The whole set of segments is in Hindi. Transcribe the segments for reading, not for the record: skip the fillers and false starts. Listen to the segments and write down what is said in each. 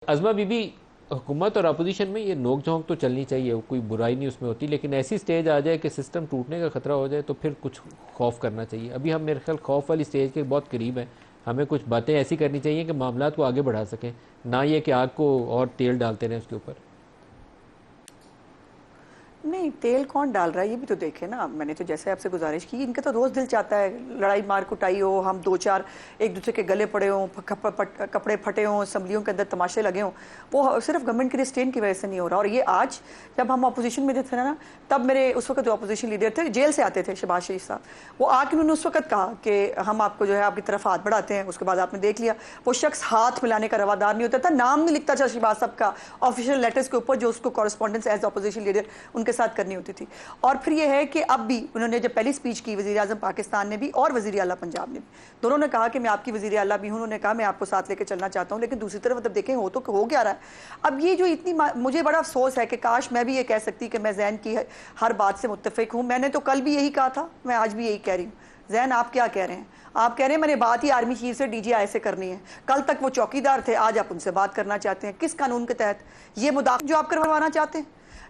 अज़मा बीबी, हुकूमत और अपोजिशन में ये नोक झोंक तो चलनी चाहिए, कोई बुराई नहीं उसमें होती, लेकिन ऐसी स्टेज आ जाए कि सिस्टम टूटने का खतरा हो जाए तो फिर कुछ खौफ करना चाहिए। अभी हम मेरे ख्याल खौफ वाली स्टेज के बहुत करीब हैं। हमें कुछ बातें ऐसी करनी चाहिए कि मामला को आगे बढ़ा सकें, ना ये कि आग को और तेल डालते रहें उसके ऊपर। नहीं, तेल कौन डाल रहा है ये भी तो देखे ना। मैंने तो जैसे आपसे गुजारिश की, इनका तो रोज दिल चाहता है लड़ाई मार कुटाई हो, हम दो चार एक दूसरे के गले पड़े हों, कपड़े फटे हों, असम्बलियों के अंदर तमाशे लगे हों। वो सिर्फ गवर्नमेंट के रिस्ट्रेन की वजह से नहीं हो रहा। और ये आज जब हम अपोजिशन में थे ना, तब मेरे उस वक्त जो अपोजिशन लीडर थे जेल से आते थे, शहबाज शरीफ साहब, वो आके उन्होंने उस वक्त कहा कि हम आपको जो है आपकी तरफ हाथ बढ़ाते हैं। उसके बाद आपने देख लिया वो शख्स हाथ मिलाने का रवादार नहीं होता था, नाम नहीं लिखता था शहबाज साहब का ऑफिशियल लेटर्स के ऊपर जो उसको कॉरेस्पॉन्डेंस एज अपोजिशन लीडर उनके साथ करनी होती थी। और फिर ये है कि अब भी उन्होंने जब पहली स्पीच की वज़ीर आज़म पाकिस्तान ने भी और वज़ीर आला पंजाब ने भी, दोनों ने कहा कि मैं आपकी वज़ीर आला भी हूं। उन्होंने कहा मैं आपको साथ लेकर चलना चाहता हूं। लेकिन दूसरी तरफ मतलब देखें हो क्या रहा है। अब ये जो इतनी मुझे बड़ा अफसोस है कि काश मैं भी ये कह सकती कि मैं जैन की हर बात से मुत्तफिक हूं। मैंने तो कल भी यही कहा था, मैं आज भी यही कह रही हूँ। जैन आप क्या कह रहे हैं? आप कह रहे हैं मैंने बात ही आर्मी चीफ से DGI से करनी है। कल तक वो चौकीदार थे, आज आप उनसे बात करना चाहते हैं। किस कानून के तहत ये मुदाखलत जो आप करवाना चाहते हैं?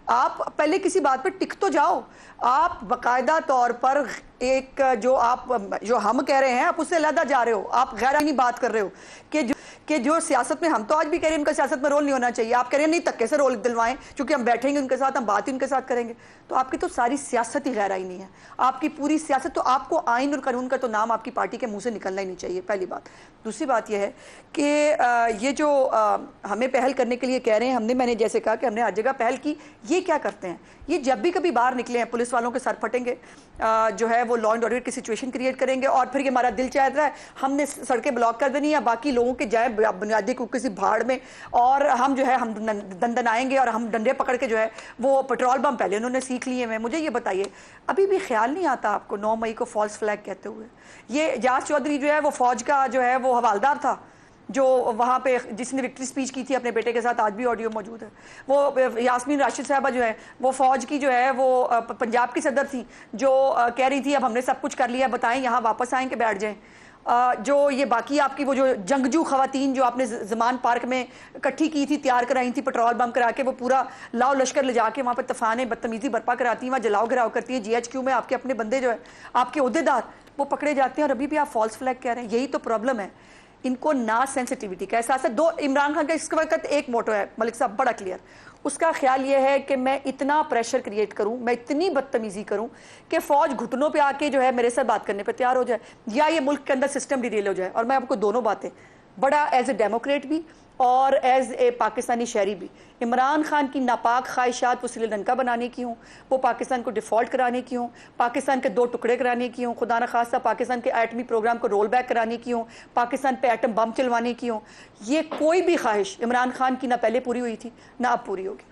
आप पहले किसी बात पर टिक तो जाओ। आप बाकायदा तौर पर एक जो हम कह रहे हैं आप उससे अलहदा जा रहे हो। आप गैर बात कर रहे हो कि जो सियासत में, हम तो आज भी कह रहे हैं उनका सियासत में रोल नहीं होना चाहिए। आप कह रहे हैं नहीं धक्के से रोल दिलवाएं, क्योंकि हम बैठेंगे उनके साथ, हम बात ही उनके साथ करेंगे। तो आपकी तो सारी सियासत ही गैर आईनी है। आपकी पूरी सियासत तो, आपको आइन और कानून का तो नाम आपकी पार्टी के मुंह से निकलना ही नहीं चाहिए, पहली बात। दूसरी बात यह है कि ये जो हमें पहल करने के लिए कह रहे हैं, मैंने जैसे कहा कि हमने हर जगह पहल की। ये क्या करते हैं? ये जब भी कभी बाहर निकले हैं पुलिस वालों के सर फटेंगे, जो है वो लॉ एंड ऑर्डर की सिचुएशन क्रिएट करेंगे। और फिर ये हमारा दिल चाहता है हमने सड़कें ब्लॉक कर देनी है, बाकी लोगों के जाए बुनियादी को किसी भाड़ में, और हम जो है हम दंदनाएंगे और हम डंडे पकड़ के जो है वो पेट्रोल बम पहले उन्होंने सीख लिए हैं। मुझे ये बताइए, अभी भी ख्याल नहीं आता आपको 9 मई को फॉल्स फ्लैग कहते हुए? ये एजाज चौधरी जो है वो फौज का जो है वो हवालदार था, जो वहाँ पे जिसने विक्ट्री स्पीच की थी अपने बेटे के साथ, आज भी ऑडियो मौजूद है। वो यास्मीन राशिद साहबा जो है वो फौज की जो है वो पंजाब की सदर थी, जो कह रही थी अब हमने सब कुछ कर लिया, बताएं यहाँ वापस आएँ कि बैठ जाएं। जो ये बाकी आपकी वो जो जंगजू खवातीन जो आपने जमान पार्क में इकट्ठी की थी, तैयार कराई थी पेट्रोल बम करा के, वो पूरा लाओ लश्कर ले जाके वहाँ पर तूफान बदतमीजी बर्पा कराती हैं, वहाँ जलाओ घिराव करती है। GHQ में आपके अपने बंदे जो है आपके ओहदेदार वो पकड़े जाते हैं, और अभी भी आप फॉल्स फ्लैग कह रहे हैं। यही तो प्रॉब्लम है, इनको ना सेंसिटिविटी का एहसास है। दो इमरान खान का इस वक्त एक मोटो है मलिक साहब, बड़ा क्लियर। उसका ख्याल यह है कि मैं इतना प्रेशर क्रिएट करूं, मैं इतनी बदतमीजी करूं कि फौज घुटनों पे आके जो है मेरे साथ बात करने पे तैयार हो जाए, या ये मुल्क के अंदर सिस्टम डिरेल हो जाए। और मैं आपको दोनों बातें बड़ा एज ए डेमोक्रेट भी और एज ए पाकिस्तानी शहरी भी, इमरान खान की नापाक ख्वाहिशात वो श्रीलंका बनाने की हों, वो पाकिस्तान को डिफ़ॉल्ट कराने की हों, पाकिस्तान के 2 टुकड़े कराने की हों, खुदा न खास्ता पाकिस्तान के एटमी प्रोग्राम को रोल बैक कराने की हों, पाकिस्तान पे एटम बम चलवाने की हों, ये कोई भी ख्वाहिश इमरान खान की ना पहले पूरी हुई थी ना अब पूरी होगी।